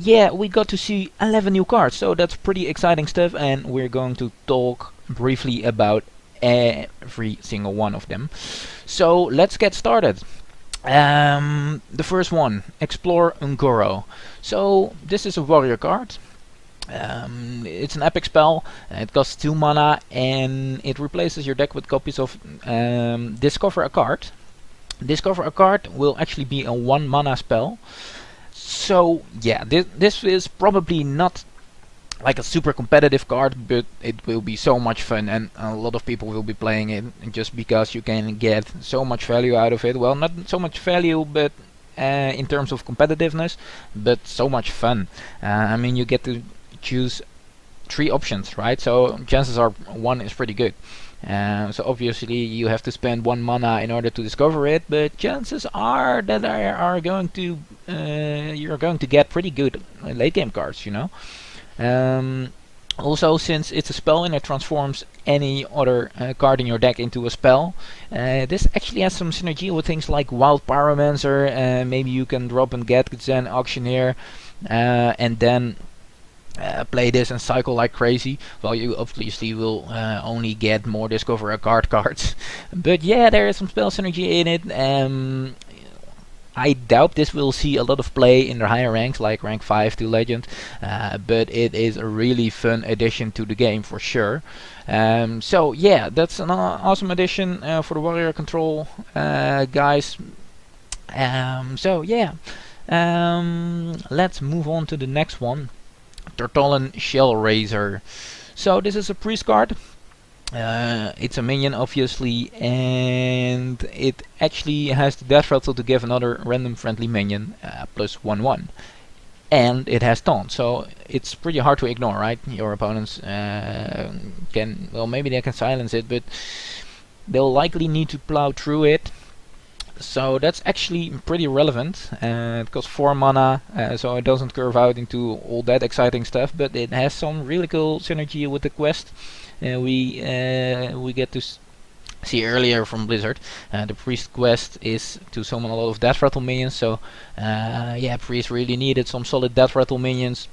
yeah, we got to see 11 new cards, so that's pretty exciting stuff, and we're going to talk briefly about every single one of them. So let's get started. The first one, Explore Ungoro. So this is a warrior card. It's an epic spell. It costs 2 mana, and it replaces your deck with copies of Discover a Card. Discover a Card will actually be a 1 mana spell. So yeah, this is probably not like a super competitive card, but it will be so much fun, and a lot of people will be playing it just because you can get so much value out of it. Well, not so much value, but in terms of competitiveness, but so much fun. I mean, you get to choose 3 options, right? So chances are 1 is pretty good. So obviously you have to spend 1 mana in order to discover it, but chances are that you're going to get pretty good late game cards, you know. Also, since it's a spell and it transforms any other card in your deck into a spell, this actually has some synergy with things like Wild Pyromancer. Maybe you can drop and get Zen Auctioneer, and then play this and cycle like crazy. Well, you obviously will only get more Discover a Card cards. But yeah, there is some spell synergy in it. I doubt this will see a lot of play in the higher ranks, like rank 5 to Legend, but it is a really fun addition to the game for sure. So yeah, that's an awesome addition for the warrior control guys. So yeah, let's move on to the next one. Tortollan Shellraiser. So this is a priest card. It's a minion, obviously, and it actually has the death rattle to give another random friendly minion plus 1/1, and it has taunt, so it's pretty hard to ignore, right? Your opponents can, well, maybe they can silence it, but they'll likely need to plow through it. So that's actually pretty relevant. It costs 4 mana, so it doesn't curve out into all that exciting stuff, but it has some really cool synergy with the quest. We get to see earlier from Blizzard. The priest quest is to summon a lot of death rattle minions, so yeah, priest really needed some solid death rattle minions.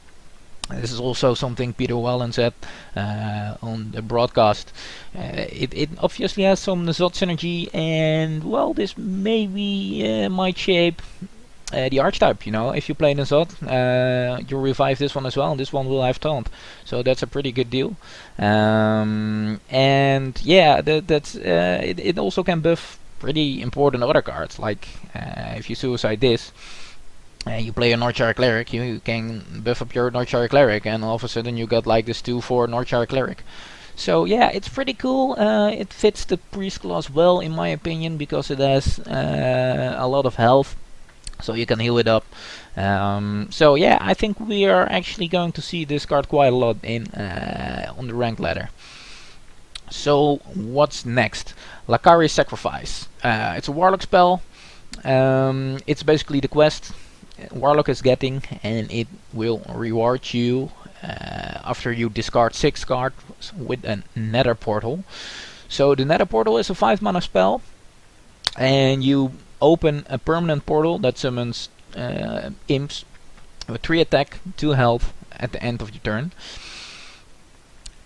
This is also something Peter Wallen said on the broadcast. It obviously has some Nazot synergy, and well, this maybe might shape the archetype. You know, if you play Nazot, you revive this one as well, and this one will have taunt. So that's a pretty good deal. And yeah, it also can buff pretty important other cards, like if you suicide this. You play a Northshire Cleric, you can buff up your Northshire Cleric, and all of a sudden you got like this 2/4 Northshire Cleric. So yeah, it's pretty cool. It fits the priest class well, in my opinion, because it has a lot of health, so you can heal it up. So yeah, I think we are actually going to see this card quite a lot in on the rank ladder. So what's next? Lakkari Sacrifice. It's a Warlock spell. It's basically the quest Warlock is getting, and it will reward you after you discard 6 cards with a Nether Portal. So the Nether Portal is a 5 mana spell, and you open a permanent portal that summons imps with 3 attack, 2 health at the end of your turn.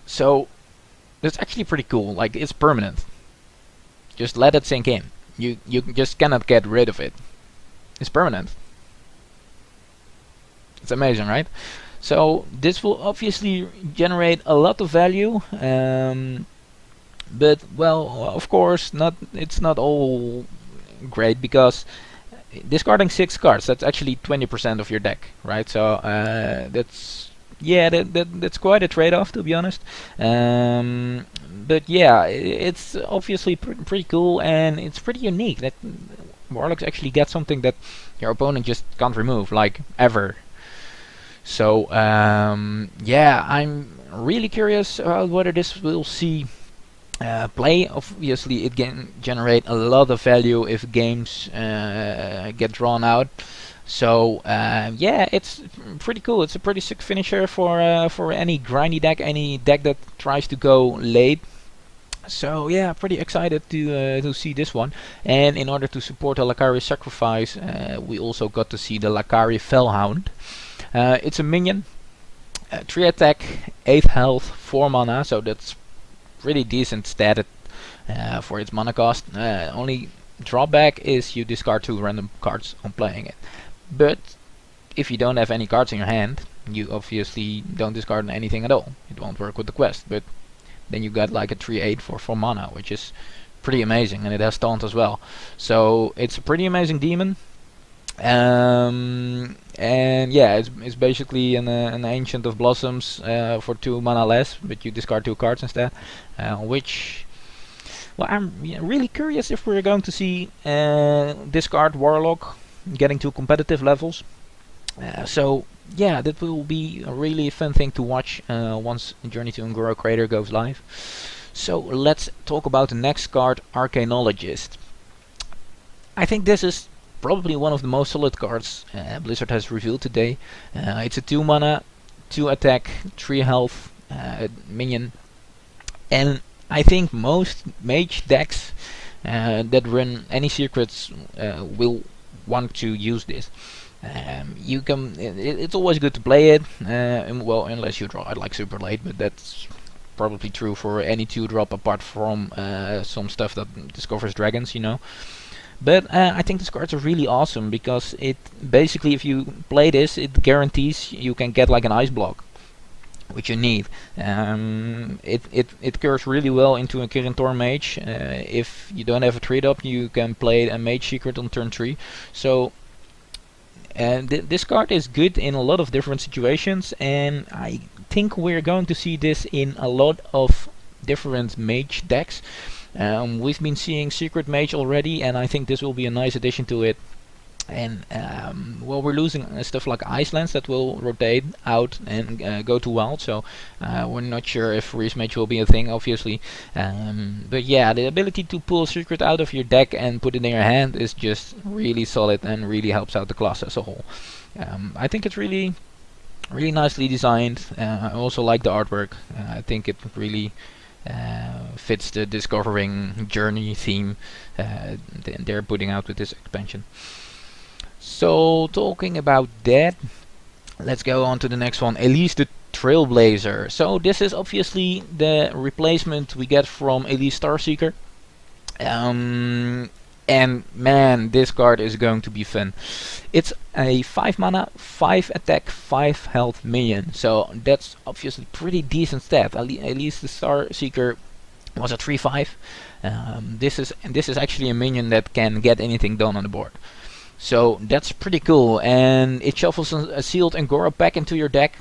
So that's actually pretty cool. Like, it's permanent. Just let it sink in. You just cannot get rid of it. It's permanent. It's amazing, right? So this will obviously generate a lot of value, but well, of course, it's not all great, because discarding 6 cards, that's actually 20% of your deck, right? So that's, yeah, that's quite a trade-off, to be honest. But yeah, it's obviously pretty cool, and it's pretty unique that Warlocks actually get something that your opponent just can't remove, like, ever. So yeah, I'm really curious about whether this will see play. Obviously it can generate a lot of value if games get drawn out. So yeah, it's pretty cool. It's a pretty sick finisher for any grindy deck, any deck that tries to go late. So yeah, pretty excited to see this one. And in order to support the Lakkari Sacrifice, we also got to see the Lakkari Felhound. It's a minion, 3 attack, 8 health, 4 mana, so that's pretty decent stat for its mana cost. Only drawback is you discard 2 random cards on playing it. But if you don't have any cards in your hand, you obviously don't discard anything at all. It won't work with the quest, but then you got like a 3/8 for 4 mana, which is pretty amazing, and it has taunt as well. So it's a pretty amazing demon. And yeah, it's basically an Ancient of Blossoms for 2 mana less, but you discard 2 cards instead. Which, well, I'm really curious if we're going to see discard Warlock getting to competitive levels. So yeah, that will be a really fun thing to watch once Journey to Un'Goro Crater goes live. So let's talk about the next card, Arcanologist. I think this is probably one of the most solid cards Blizzard has revealed today. It's a 2 mana, 2 attack, 3 health minion, and I think most mage decks that run any secrets will want to use this. You can. It's always good to play it. Well, unless you draw it like super late, but that's probably true for any 2-drop apart from some stuff that discovers dragons, you know. But I think this cards are really awesome because it basically, if you play this, it guarantees you can get like an ice block, which you need. It curves really well into a Kirin mage. If you don't have a 3-drop, you can play a mage secret on turn 3. So this card is good in a lot of different situations, and I think we're going to see this in a lot of different mage decks. We've been seeing Secret Mage already, and I think this will be a nice addition to it. And well, we're losing stuff like Icelands that will rotate out and go to wild, so we're not sure if Reese Mage will be a thing, obviously. But yeah, the ability to pull Secret out of your deck and put it in your hand is just really solid and really helps out the class as a whole. I think it's really nicely designed. I also like the artwork. I think it really fits the Discovering Journey theme they're putting out with this expansion. So talking about that, let's go on to the next one, Elise the Trailblazer. So this is obviously the replacement we get from Elise Starseeker. And man, this card is going to be fun. It's a 5 mana, 5 attack, 5 health minion. So that's obviously pretty decent stat. Elise the Starseeker was a 3/5. This is actually a minion that can get anything done on the board. So that's pretty cool, and it shuffles a sealed Un'Goro pack into your deck,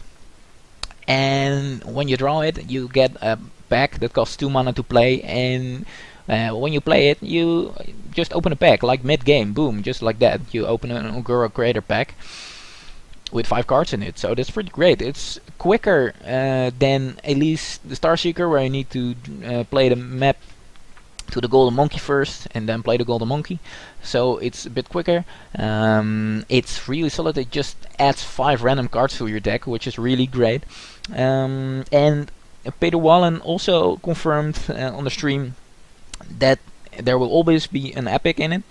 and when you draw it, you get a pack that costs 2 mana to play, and when you play it, you just open a pack, like mid-game, boom, just like that. You open an Un'Goro Creator pack with 5 cards in it, so that's pretty great. It's quicker than Elise the Starseeker, where you need to play the map to the Golden Monkey first and then play the Golden Monkey, so it's a bit quicker. It's really solid. It just adds 5 random cards to your deck, which is really great. And Peter Wallen also confirmed on the stream that there will always be an epic in it,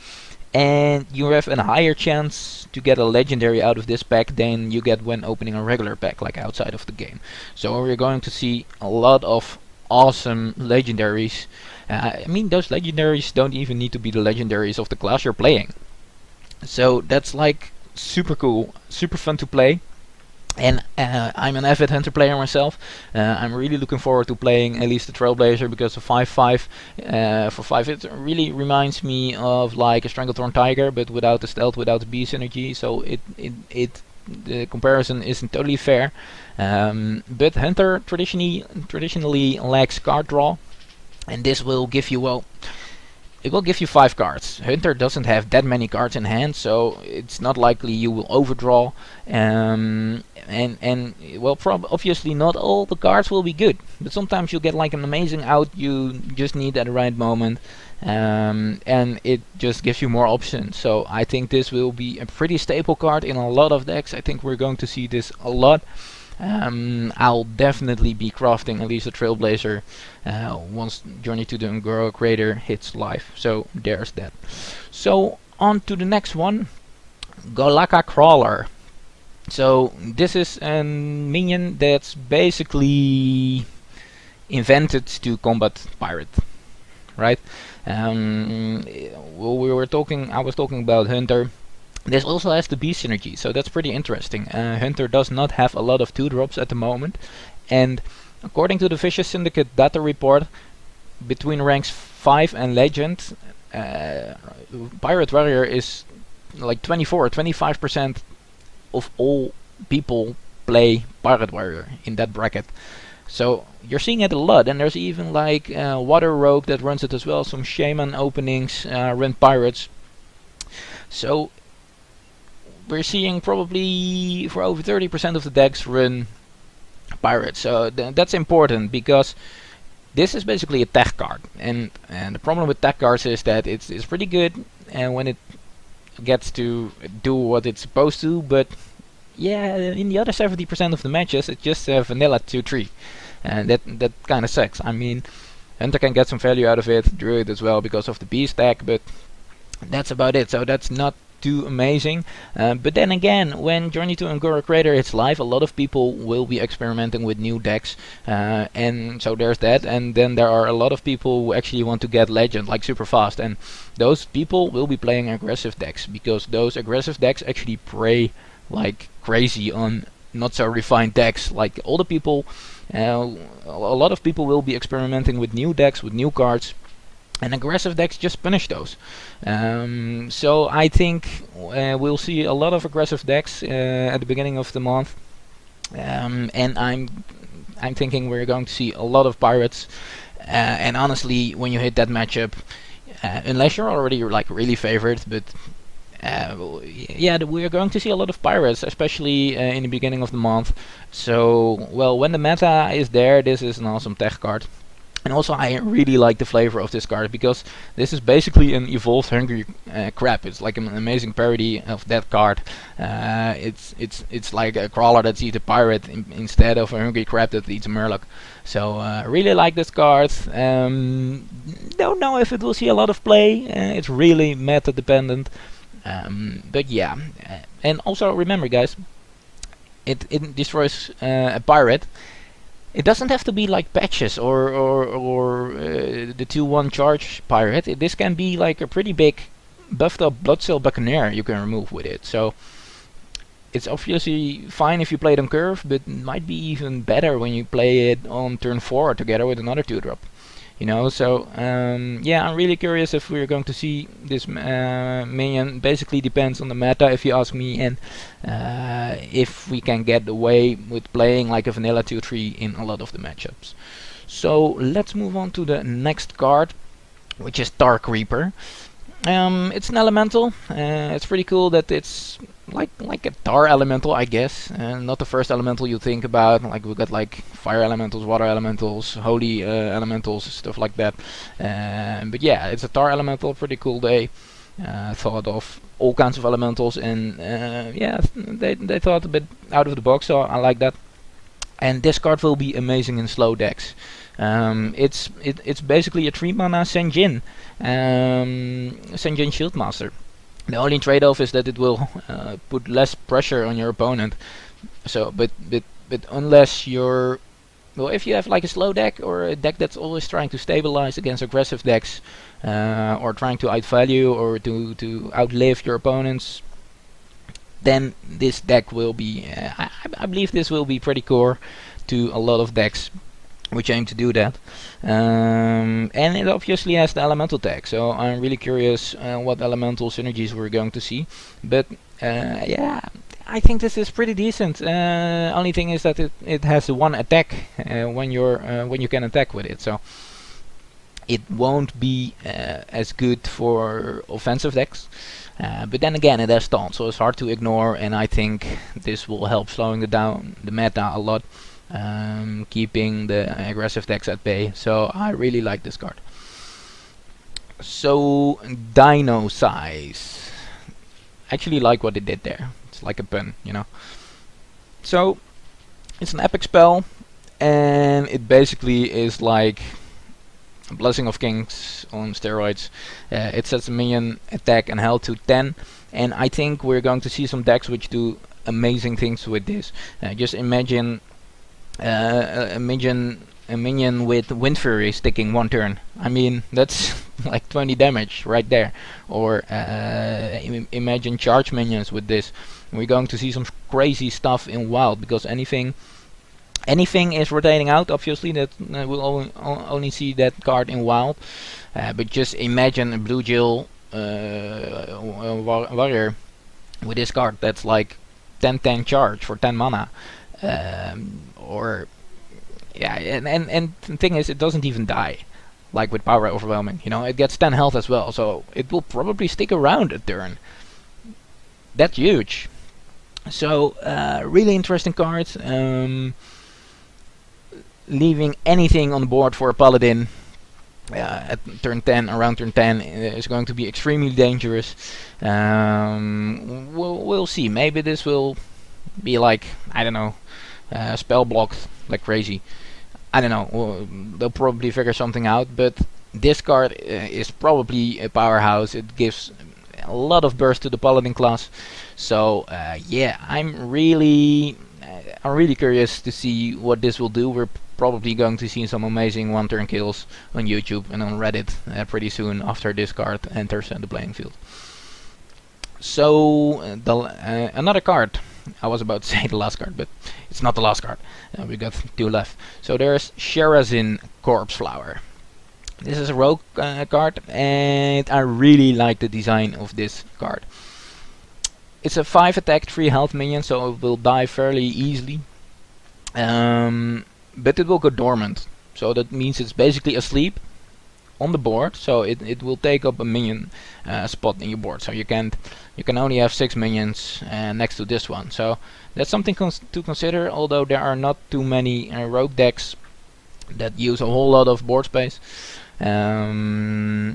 and you have a higher chance to get a legendary out of this pack than you get when opening a regular pack, like outside of the game. So we're going to see a lot of awesome legendaries. I mean, those legendaries don't even need to be the legendaries of the class you're playing. So that's like super cool, super fun to play. And I'm an avid hunter player myself. I'm really looking forward to playing Elise the Trailblazer because of 5/5 for 5. It really reminds me of like a Stranglethorn Tiger, but without the stealth, without the bee synergy. So the comparison isn't totally fair. But Hunter traditionally lacks card draw, and this will give you, well, it will give you 5 cards. Hunter doesn't have that many cards in hand, so it's not likely you will overdraw. And well, obviously not all the cards will be good, but sometimes you'll get like an amazing out you just need at the right moment, and it just gives you more options. So I think this will be a pretty staple card in a lot of decks. I think we're going to see this a lot. I'll definitely be crafting Elise the Trailblazer once Journey to the Un'Goro Crater hits live. So there's that. So on to the next one, Golakka Crawler. So this is a minion that's basically invented to combat pirate, right? Well, I was talking about Hunter. This also has the beast synergy, so that's pretty interesting. Hunter does not have a lot of 2-drops at the moment, and according to the Vicious Syndicate data report, between ranks 5 and Legend, Pirate Warrior is like 25% of all people play Pirate Warrior in that bracket. So you're seeing it a lot, and there's even like Water Rogue that runs it as well. Some Shaman openings run Pirates. So we're seeing probably for over 30% of the decks run Pirates. So that's important because this is basically a tech card, and the problem with tech cards is that it's pretty good, and when it gets to do what it's supposed to, but yeah, in the other 70% of the matches it's just vanilla 2-3, and that kind of sucks. I mean, Hunter can get some value out of it, Druid as well because of the beast deck, but that's about it. So that's not too amazing. But then again, when Journey to Angora Crater hits live, a lot of people will be experimenting with new decks, and so there's that. And then there are a lot of people who actually want to get Legend like super fast, and those people will be playing aggressive decks because those aggressive decks actually prey like crazy on not so refined decks. Like all the people, a lot of people will be experimenting with new decks, with new cards, and aggressive decks just punish those. So I think we'll see a lot of aggressive decks at the beginning of the month, and I'm thinking we're going to see a lot of pirates. And honestly, when you hit that matchup, unless you're already like really favored, but yeah, we're going to see a lot of pirates, especially in the beginning of the month. So, well, when the meta is there, this is an awesome tech card. And also, I really like the flavor of this card because this is basically an evolved Hungry Crab. It's like an amazing parody of that card. It's like a crawler that eats a pirate instead of a Hungry Crab that eats a Murloc. So I really like this card. Don't know if it will see a lot of play. It's really meta dependent. But yeah, and also remember, guys, it destroys a pirate. It doesn't have to be like Patches or the 2-1 charge pirate. This can be like a pretty big buffed up Bloodsail Buccaneer you can remove with it. So it's obviously fine if you play it on curve, but it might be even better when you play it on turn 4 together with another 2-drop. You know, so yeah, I'm really curious if we're going to see this minion. Basically depends on the meta, if you ask me, and if we can get away with playing like a vanilla 2-3 in a lot of the matchups. So let's move on to the next card, which is Dark Reaper. It's an elemental. It's pretty cool that it's like a tar elemental, I guess. Not the first elemental you think about. Like we got like fire elementals, water elementals, holy elementals, stuff like that. But yeah, it's a tar elemental. Pretty cool. They thought of all kinds of elementals, and yeah, they thought a bit out of the box. So I like that. And this card will be amazing in slow decks. It's basically a 3-mana Senjin, Senjin Shieldmaster. The only trade-off is that it will put less pressure on your opponent. So, but unless you're, well, if you have like a slow deck or a deck that's always trying to stabilize against aggressive decks, or trying to outvalue or to outlive your opponents, then this deck will be, I believe this will be pretty core to a lot of decks which aim to do that. And it obviously has the elemental tag, so I'm really curious what elemental synergies we're going to see. But yeah, I think this is pretty decent. Only thing is that it has one attack when you can attack with it, so it won't be as good for offensive decks. But then again, it has taunt, so it's hard to ignore, and I think this will help slowing down the meta a lot, keeping the aggressive decks at bay. So I really like this card. So Dinosize, actually like what they did there. It's like a pun, you know. So it's an epic spell, and it basically is like Blessing of Kings on steroids. It sets a minion attack and health to 10, and I think we're going to see some decks which do amazing things with this. Just imagine a minion with Wind Fury sticking 1 turn. I mean, that's like 20 damage right there. Or imagine charge minions with this. We're going to see some crazy stuff in wild, because anything is rotating out. Obviously, that we'll only see that card in wild. But just imagine a blue Jill warrior with this card that's like 10/10 charge for 10 mana. Or yeah, and the thing is, it doesn't even die, like with Power Overwhelming. You know, it gets 10 health as well, so it will probably stick around a turn. That's huge. So really interesting cards. Leaving anything on the board for a Paladin at turn 10, around turn 10, is going to be extremely dangerous. We'll see. Maybe this will be like, I don't know, spell blocked like crazy. I don't know. They'll probably figure something out. But this card is probably a powerhouse. It gives a lot of burst to the Paladin class. So yeah, I'm really curious to see what this will do. We're probably going to see some amazing one-turn kills on YouTube and on Reddit pretty soon after this card enters the playing field. So another card. I was about to say the last card, but it's not the last card. We got 2 left. So there's Sherazin Corpse Flower. This is a rogue card, and I really like the design of this card. It's a 5 attack, 3 health minion, so it will die fairly easily. But it will go dormant, so that means it's basically asleep on the board. So it will take up a minion spot in your board. So you can only have 6 minions next to this one. So that's something to consider. Although there are not too many rogue decks that use a whole lot of board space. Yeah,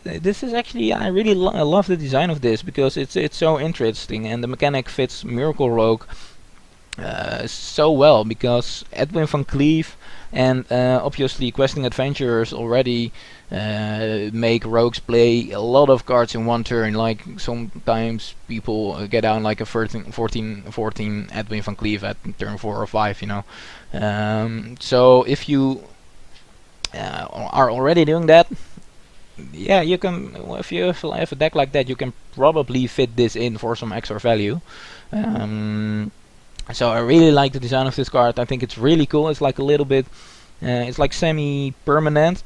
this is actually, I really love the design of this, because it's so interesting, and the mechanic fits Miracle Rogue so well, because Edwin van Cleef and obviously Questing Adventurers already make rogues play a lot of cards in 1 turn. Like sometimes people get down like a 14 Edwin van Cleef at turn 4 or 5, you know. So if you are already doing that, yeah, you can. If you have a deck like that, you can probably fit this in for some extra value. So I really like the design of this card. I think it's really cool. It's like a little bit, it's like semi-permanent,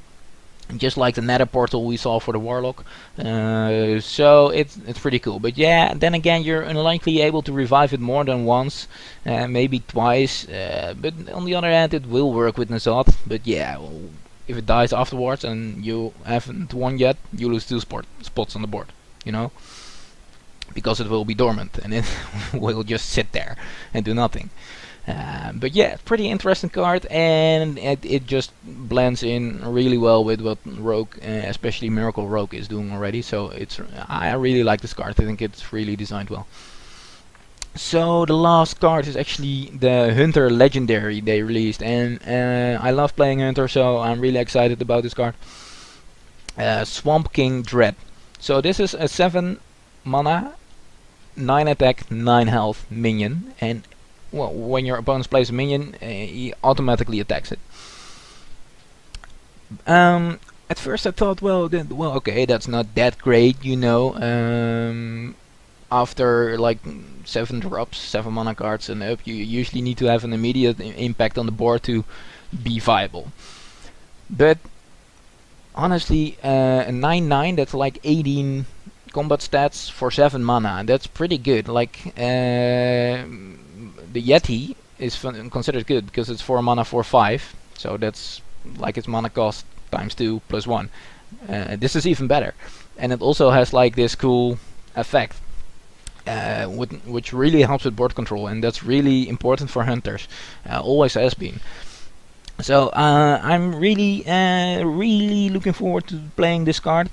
just like the Nether Portal we saw for the Warlock. So it's pretty cool. But yeah, then again, you're unlikely able to revive it more than once, maybe twice. But on the other hand, it will work with Nazat. But yeah, if it dies afterwards and you haven't won yet, you lose 2 spots on the board, you know, because it will be dormant and it will just sit there and do nothing. But yeah, pretty interesting card, and it just blends in really well with what Rogue, especially Miracle Rogue, is doing already. So I really like this card. I think it's really designed well. So the last card is actually the Hunter Legendary they released, and I love playing Hunter, so I'm really excited about this card. Swamp King Dred. So this is a 7 mana, 9 attack, 9 health minion, and well, when your opponent plays a minion, he automatically attacks it. At first I thought, well, okay, that's not that great, you know. After like 7 drops, 7 mana cards and up, you usually need to have an immediate impact on the board to be viable. But honestly, a 9/9, that's like 18 combat stats for 7 mana. That's pretty good. Like the Yeti is considered good because it's 4 mana for 5, so that's like its mana cost times 2 plus 1. This is even better, and it also has like this cool effect, which really helps with board control, and that's really important for hunters. Always has been. So I'm really looking forward to playing this card.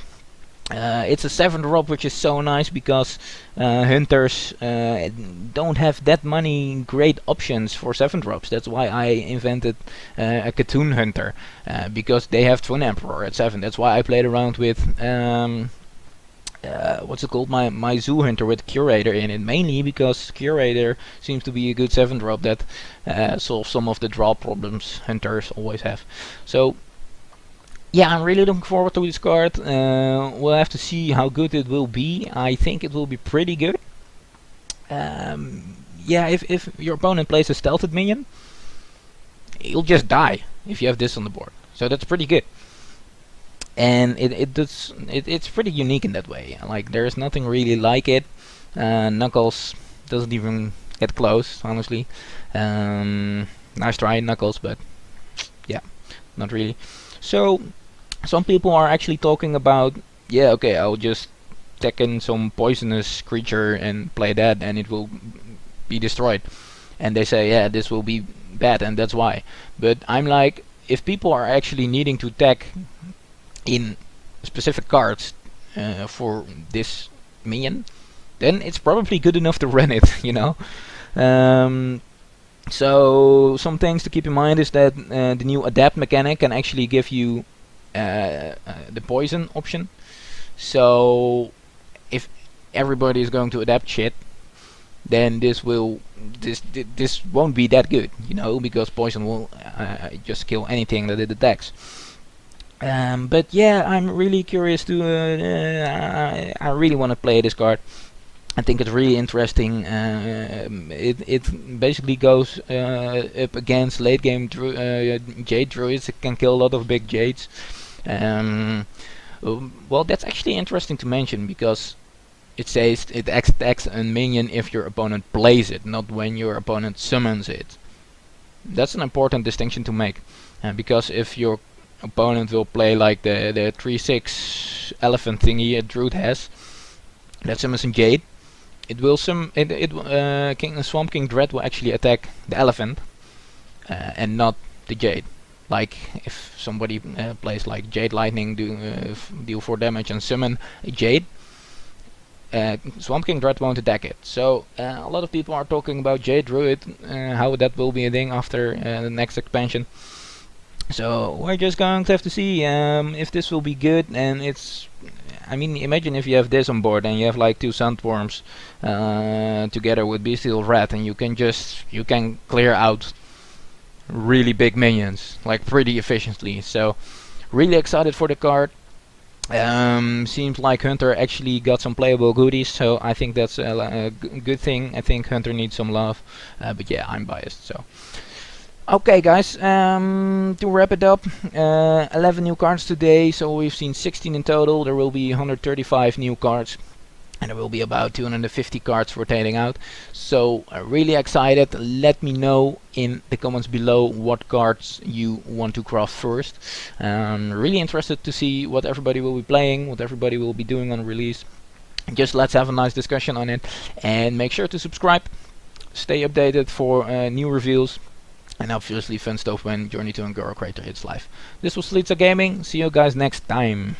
It's a 7 drop, which is so nice because hunters don't have that many great options for 7 drops. That's why I invented a Katoon Hunter, because they have Twin Emperor at 7. That's why I played around with what's it called, my zoo hunter with curator in it, mainly because curator seems to be a good 7-drop that solves some of the draw problems hunters always have. So yeah, I'm really looking forward to this card. We'll have to see how good it will be. I think it will be pretty good. Yeah, if your opponent plays a stealthed minion, you'll just die if you have this on the board. So that's pretty good. And it's pretty unique in that way. Like, there's nothing really like it. Knuckles doesn't even get close, honestly. Nice try, Knuckles, but yeah, not really. So some people are actually talking about, yeah, okay, I'll just take in some poisonous creature and play that, and it will be destroyed. And they say, yeah, this will be bad, and that's why. But I'm like, if people are actually needing to tag in specific cards for this minion, then it's probably good enough to run it, you know. So some things to keep in mind is that the new adapt mechanic can actually give you the poison option. So if everybody is going to adapt shit, then this won't be that good, you know, because poison will just kill anything that it attacks. But yeah, I'm really curious to. I really want to play this card. I think it's really interesting. It basically goes up against late game Jade Druids. It can kill a lot of big Jades. Well, that's actually interesting to mention, because it says it attacks a minion if your opponent plays it, not when your opponent summons it. That's an important distinction to make, because if your opponent will play like the 3/6 elephant thingy a Druid has that summons a Jade, it will Swamp King Dred will actually attack the elephant and not the Jade. Like if somebody plays like Jade Lightning, deal 4 damage and summon a Jade, Swamp King Dred won't attack it. So a lot of people are talking about Jade Druid, how that will be a thing after the next expansion. So we're just going to have to see if this will be good. And I mean, imagine if you have this on board and you have like 2 Sandworms together with Bestial Rat, and you can clear out really big minions like pretty efficiently. So really excited for the card. Seems like Hunter actually got some playable goodies, so I think that's a good thing. I think Hunter needs some love, but yeah, I'm biased. So okay, guys, to wrap it up, 11 new cards today, so we've seen 16 in total. There will be 135 new cards, and there will be about 250 cards rotating out. So really excited. Let me know in the comments below what cards you want to craft first. Really interested to see what everybody will be playing, what everybody will be doing on release. Just let's have a nice discussion on it, and make sure to subscribe. Stay updated for new reveals. And obviously fun stuff when Journey to Angora Crater hits live. This was Sleetza Gaming. See you guys next time.